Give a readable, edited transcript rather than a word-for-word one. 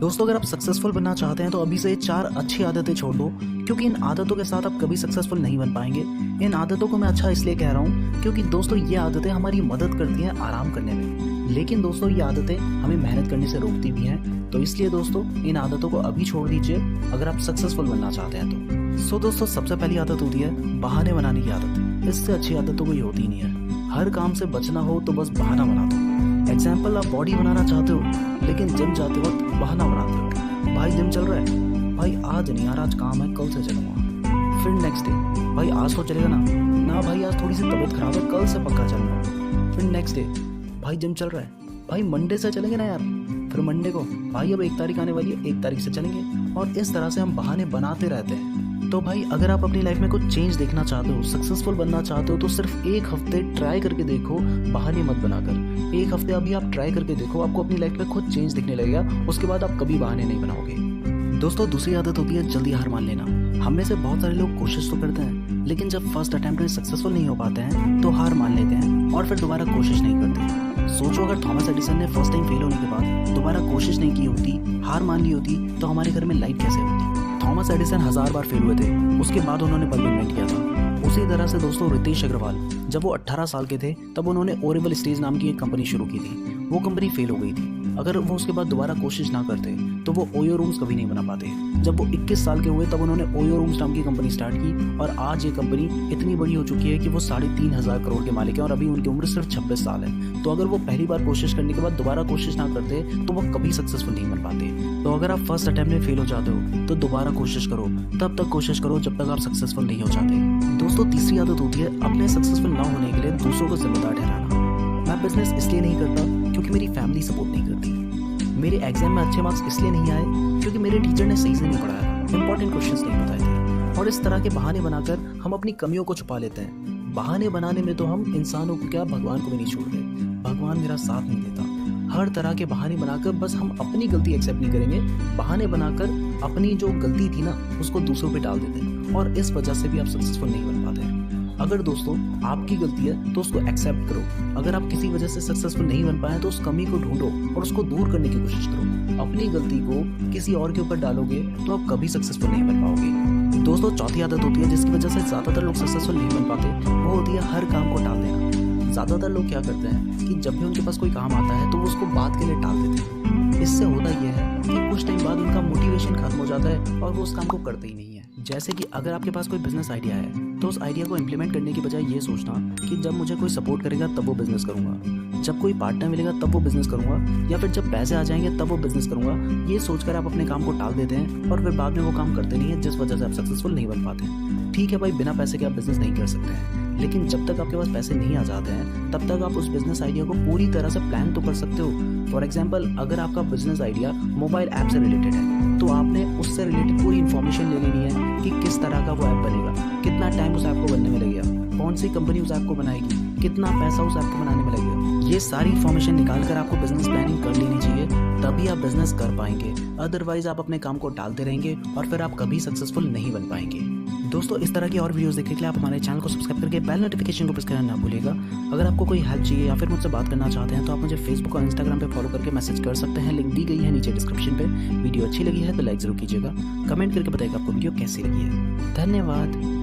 दोस्तों, अगर आप सक्सेसफुल बनना चाहते हैं तो अभी से 4 अच्छी आदतें छोड़ दो, क्योंकि इन आदतों के साथ आप कभी सक्सेसफुल नहीं बन पाएंगे। इन आदतों को मैं अच्छा इसलिए कह रहा हूँ क्योंकि दोस्तों ये आदतें हमारी मदद करती हैं आराम करने में, लेकिन दोस्तों ये आदतें हमें मेहनत करने से रोकती भी हैं। तो इसलिए दोस्तों इन आदतों को अभी छोड़ दीजिए अगर आप सक्सेसफुल बनना चाहते हैं तो। दोस्तों, सबसे पहली आदत होती है बहाने बनाने की आदत। इससे अच्छी आदत तो कोई होती नहीं है। हर काम से बचना हो तो बस बहाना बना दो। एग्जाम्पल, आप बॉडी बनाना चाहते हो लेकिन जिम जाते वक्त बहाना बनाते हो। भाई जिम चल रहा है, भाई आज नहीं यार, आज काम है, कल से चलूंगा। फिर नेक्स्ट डे, भाई आज तो चलेगा ना भाई आज थोड़ी सी तबीयत खराब है, कल से पक्का चलूंगा। फिर नेक्स्ट डे, भाई जिम चल रहा है, भाई मंडे से चलेंगे ना यार। फिर मंडे को, भाई अब 1 तारीख आने वाली है, 1 तारीख से चलेंगे। और इस तरह से हम बहाने बनाते रहते हैं। तो भाई अगर आप अपनी लाइफ में कुछ चेंज देखना चाहते हो, सक्सेसफुल बनना चाहते हो, तो सिर्फ 1 हफ्ते ट्राई करके देखो, बहाने मत बनाकर। 1 हफ्ते अभी आप ट्राई करके देखो, आपको अपनी लाइफ में खुद चेंज दिखने लगेगा। उसके बाद आप कभी बहाने नहीं बनाओगे। दोस्तों, दूसरी आदत होती है जल्दी हार मान लेना। हम में से बहुत सारे लोग कोशिश तो करते हैं, लेकिन जब फर्स्ट अटेम्प्ट में सक्सेसफुल नहीं हो पाते हैं तो हार मान लेते हैं और फिर दोबारा कोशिश नहीं करते। सोचो, अगर थॉमस एडिसन ने फर्स्ट टाइम फेल होने के बाद दोबारा कोशिश नहीं की होती, हार मान ली होती, तो हमारे घर में लाइफ कैसे होती। थॉमस एडिसन 1000 बार फेल हुए थे, उसके बाद उन्होंने बल्ब इन्वेंट किया था। उसी तरह से दोस्तों रितेश अग्रवाल, जब वो 18 साल के थे तब उन्होंने ओरेबल स्टेज नाम की एक कंपनी शुरू की थी। वो कंपनी फेल हो गई थी। अगर वो उसके बाद दोबारा कोशिश ना करते तो वो ओयो रूम्स कभी नहीं बना पाते। जब वो 21 साल के हुए तब उन्होंने ओयो रूम्स नाम की कंपनी स्टार्ट की और आज ये कंपनी इतनी बड़ी हो चुकी है कि वो 3,500 करोड़ के मालिक हैं और अभी उनकी उम्र सिर्फ 26 साल है। तो अगर वो पहली बार कोशिश करने के बाद दोबारा कोशिश ना करते तो वो कभी सक्सेसफुल नहीं बन पाते। तो अगर आप फर्स्ट अटेम्प्ट में फेल हो जाते हो तो दोबारा कोशिश करो, तब तक कोशिश करो जब तक आप सक्सेसफुल नहीं हो जाते। दोस्तों, तीसरी आदत होती है अपने सक्सेसफुल ना होने के लिए दूसरों को जिम्मेदार ठहराना। मैं बिजनेस इसलिए नहीं करता क्योंकि मेरी फैमिली सपोर्ट नहीं करती। मेरे एग्जाम में अच्छे मार्क्स इसलिए नहीं आए क्योंकि मेरे टीचर ने सही से नहीं पढ़ाया, इंपॉर्टेंट क्वेश्चंस नहीं बताए थे। और इस तरह के बहाने बनाकर हम अपनी कमियों को छुपा लेते हैं। बहाने बनाने में तो हम इंसानों को क्या, भगवान को भी नहीं छोड़ते। भगवान मेरा साथ नहीं देता। हर तरह के बहाने बनाकर बस हम अपनी गलती एक्सेप्ट नहीं करेंगे। बहाने बनाकर अपनी जो गलती थी ना उसको दूसरों पे डाल देते हैं और इस वजह से भी आप सक्सेसफुल नहीं बन पाते हैं। अगर दोस्तों आपकी गलती है तो उसको एक्सेप्ट करो। अगर आप किसी वजह से सक्सेसफुल नहीं बन पाए तो उस कमी को ढूंढो और उसको दूर करने की कोशिश करो। अपनी गलती को किसी और के ऊपर डालोगे तो आप कभी सक्सेसफुल नहीं बन पाओगे। दोस्तों, चौथी आदत होती है जिसकी वजह से ज्यादातर लोग सक्सेसफुल नहीं बन पाते, वो होती है हर काम को टाल देना। ज्यादातर लोग क्या करते हैं कि जब भी उनके पास कोई काम आता है तो वो उसको बाद के लिए टाल देते हैं। इससे होता यह है कि कुछ टाइम बाद उनका मोटिवेशन खत्म हो जाता है और वो उस काम को करते ही नहीं है। जैसे कि अगर आपके पास कोई बिजनेस आइडिया है तो उस आइडिया को इम्प्लीमेंट करने की बजाय ये सोचना कि जब मुझे कोई सपोर्ट करेगा तब वो बिजनेस करूंगा, जब कोई पार्टनर मिलेगा तब वो बिजनेस करूंगा, या फिर जब पैसे आ जाएंगे तब वो बिजनेस करूंगा, ये सोचकर आप अपने काम को टाल देते हैं और फिर बाद में वो काम करते नहीं है, जिस वजह से आप सक्सेसफुल नहीं बन पाते। ठीक है भाई, बिना पैसे के आप बिजनेस नहीं कर सकते हैं, लेकिन जब तक आपके पास पैसे नहीं आ जाते हैं तब तक आप उस बिजनेस आइडिया को पूरी तरह से प्लान तो कर सकते हो। फॉर एग्जाम्पल, अगर आपका बिजनेस आइडिया मोबाइल ऐप से रिलेटेड है तो आपने उससे रिलेटेड पूरी इन्फॉर्मेशन ले लेनी है कि किस तरह का वो ऐप बनेगा, कितना टाइम उस ऐप को बनने में लगेगा, कौन सी कंपनी उस ऐप को बनाएगी, कितना पैसा उस ऐप को बनाने में लगेगा। ये सारी इन्फॉर्मेशन निकाल कर आपको बिजनेस प्लानिंग कर लेनी चाहिए, तभी आप बिजनेस कर पाएंगे। अदरवाइज आप अपने काम को टालते रहेंगे और फिर आप कभी सक्सेसफुल नहीं बन पाएंगे। दोस्तों, इस तरह की और वीडियोस देखने के लिए आप हमारे चैनल को सब्सक्राइब करके बेल नोटिफिकेशन को प्रेस करना ना भूलिएगा। अगर आपको कोई हेल्प चाहिए या फिर मुझसे बात करना चाहते हैं तो आप मुझे फेसबुक और इंस्टाग्राम पे फॉलो करके मैसेज कर सकते हैं। लिंक दी गई है नीचे डिस्क्रिप्शन पे। वीडियो अच्छी लगी है तो लाइक जरूर कीजिएगा। कमेंट करके बताइएगा आपको वीडियो कैसी लगी है। धन्यवाद।